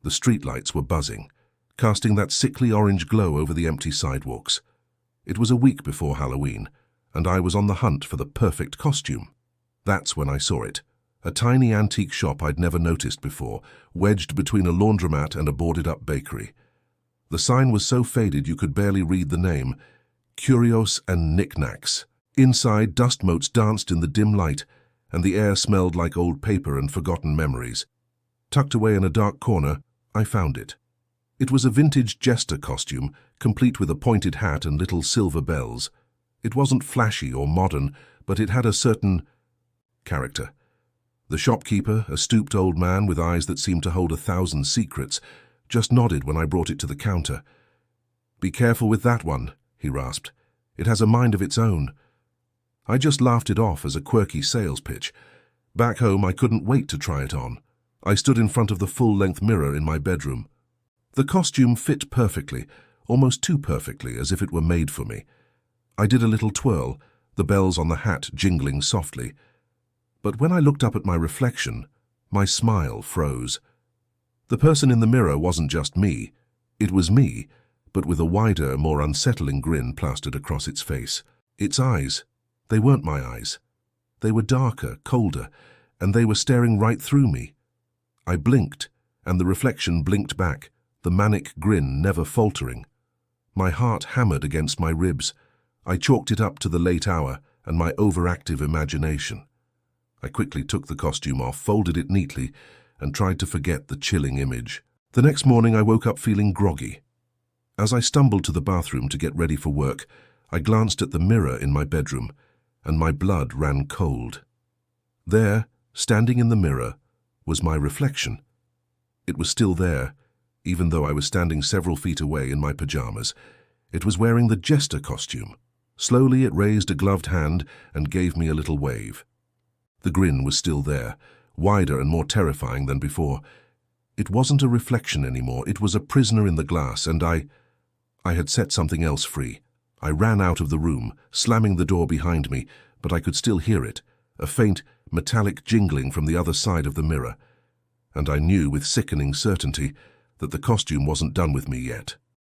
The streetlights were buzzing, casting that sickly orange glow over the empty sidewalks. It was a week before Halloween, and I was on the hunt for the perfect costume. That's when I saw it. A tiny antique shop I'd never noticed before, wedged between a laundromat and a boarded-up bakery. The sign was so faded you could barely read the name, Curios and Knickknacks. Inside, dust motes danced in the dim light, and the air smelled like old paper and forgotten memories. Tucked away in a dark corner, I found it. It was a vintage Jester costume, complete with a pointed hat and little silver bells. It wasn't flashy or modern, but it had a certain character. The shopkeeper, a stooped old man with eyes that seemed to hold 1,000 secrets, just nodded when I brought it to the counter. "Be careful with that one," he rasped. "It has a mind of its own." I just laughed it off as a quirky sales pitch. Back home, I couldn't wait to try it on. I stood in front of the full-length mirror in my bedroom. The costume fit perfectly, almost too perfectly, as if it were made for me. I did a little twirl, the bells on the hat jingling softly. But when I looked up at my reflection, my smile froze. The person in the mirror wasn't just me. It was me, but with a wider, more unsettling grin plastered across its face. Its eyes, they weren't my eyes. They were darker, colder, and they were staring right through me. I blinked, and the reflection blinked back, the manic grin never faltering. My heart hammered against my ribs. I chalked it up to the late hour and my overactive imagination. I quickly took the costume off, folded it neatly, and tried to forget the chilling image. The next morning I woke up feeling groggy. As I stumbled to the bathroom to get ready for work, I glanced at the mirror in my bedroom, and my blood ran cold. There, standing in the mirror, was my reflection. It was still there, even though I was standing several feet away in my pajamas. It was wearing the Jester costume. Slowly it raised a gloved hand and gave me a little wave. The grin was still there, wider and more terrifying than before. It wasn't a reflection anymore, it was a prisoner in the glass, and I had set something else free. I ran out of the room, slamming the door behind me, but I could still hear it, a faint, metallic jingling from the other side of the mirror. And I knew with sickening certainty that the costume wasn't done with me yet.